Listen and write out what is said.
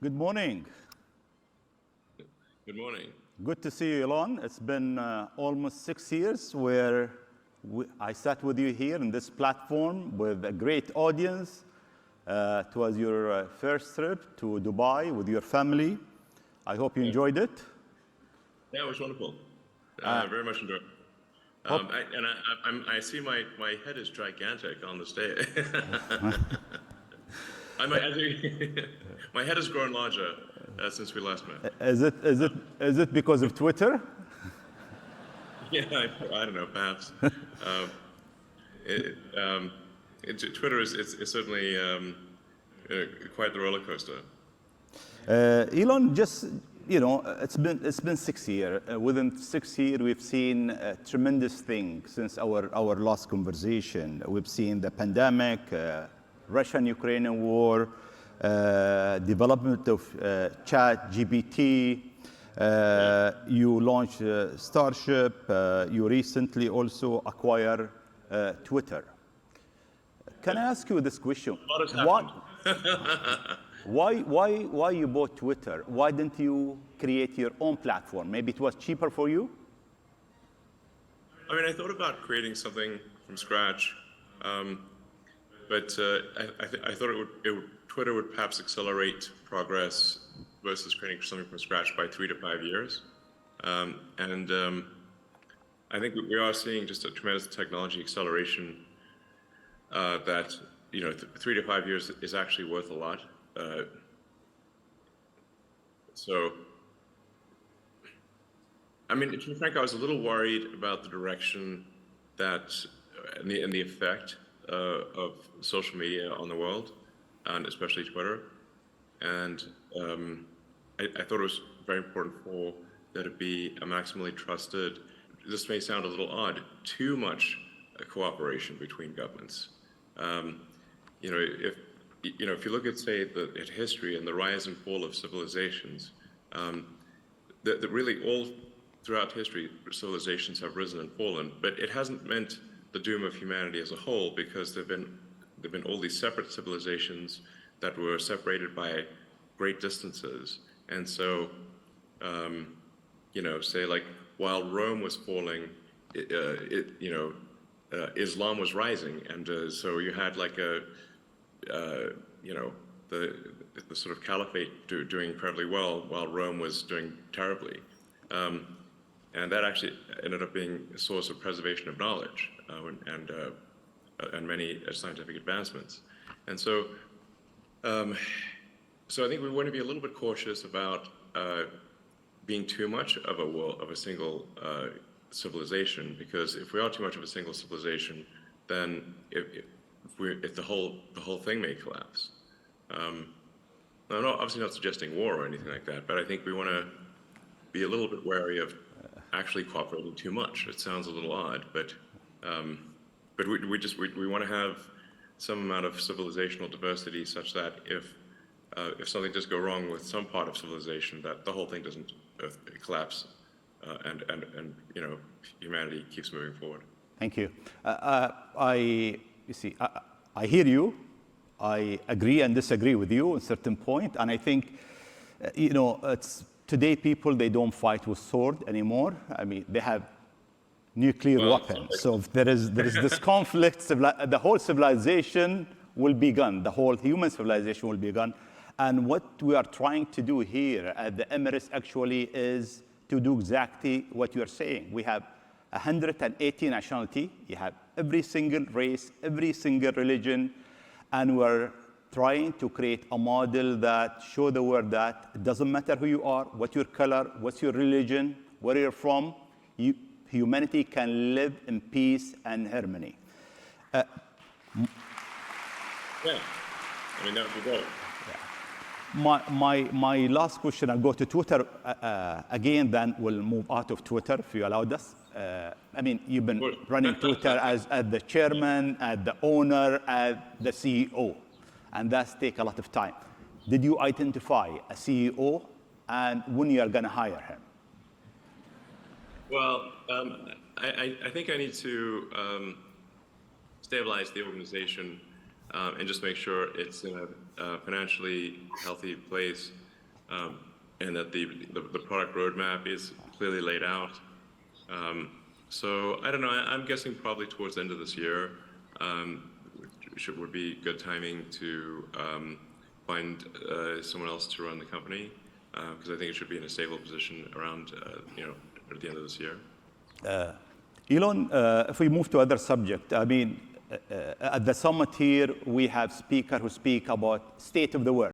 Good morning. Good morning. Good to see you, Elon. It's been almost 6 years where I sat with you here in this platform with a great audience. It was your first trip to Dubai with your family. I hope you enjoyed it. Yeah, it was wonderful. Very much enjoyed. I see my head is gigantic on the stage. My head has grown larger since we last met. Is it because of Twitter? Yeah, I don't know, perhaps. Twitter is certainly quite the roller coaster. Elon, just it's been 6 years. Within 6 years, we've seen tremendous things since our last conversation. We've seen the pandemic, Russian-Ukrainian war, development of ChatGPT. You launched Starship. You recently also acquired Twitter. Can I ask you this question? Why you bought Twitter? Why didn't you create your own platform? Maybe it was cheaper for you? I mean, I thought about creating something from scratch, but I thought Twitter would perhaps accelerate progress versus creating something from scratch by 3 to 5 years. I think we are seeing just a tremendous technology acceleration that 3 to 5 years is actually worth a lot. I mean, to be frank, I was a little worried about the direction that and the effect of social media on the world, and especially Twitter. And I thought it was very important for there to be a maximally trusted. This may sound a little odd. Too much cooperation between governments. If you look at, say, at history and the rise and fall of civilizations, that really all throughout history, civilizations have risen and fallen, but it hasn't meant the doom of humanity as a whole, because there've been all these separate civilizations that were separated by great distances. And so, say like while Rome was falling, Islam was rising, and so you had like the sort of caliphate doing incredibly well while Rome was doing terribly. And that actually ended up being a source of preservation of knowledge and many scientific advancements. And so, I think we want to be a little bit cautious about being too much of a single civilization, because if we are too much of a single civilization, then if the whole thing may collapse. I'm obviously not suggesting war or anything like that, but I think we want to be a little bit wary of actually cooperating too much. It sounds a little odd, but we want to have some amount of civilizational diversity such that if something does go wrong with some part of civilization, that the whole thing doesn't collapse, and humanity keeps moving forward. Thank you. I hear you. I agree and disagree with you at a certain point, and I think today people, they don't fight with sword anymore. I mean, they have nuclear weapons. So if there is this conflict, the whole civilization will be gone. The whole human civilization will be gone. And what we are trying to do here at the Emirates actually is to do exactly what you are saying. We have 180 nationality. You have every single race, every single religion, and we're trying to create a model that show the world that it doesn't matter who you are, what your color, what's your religion, where you're from, humanity can live in peace and harmony. Yeah, I mean, that would be great. My last question, I'll go to Twitter again, then we'll move out of Twitter if you allowed us. I mean, you've been running Twitter as the chairman, as the owner, as the CEO, and that's take a lot of time. Did you identify a CEO, and when you are going to hire him? Well, I think I need to stabilize the organization and just make sure it's in a financially healthy place. and that the product roadmap is clearly laid out. So I don't know. I'm guessing probably towards the end of this year would be good timing to find someone else to run the company, because I think it should be in a stable position around at the end of this year. Elon, if we move to other subject, I mean, at the summit here, we have speakers who speak about state of the world.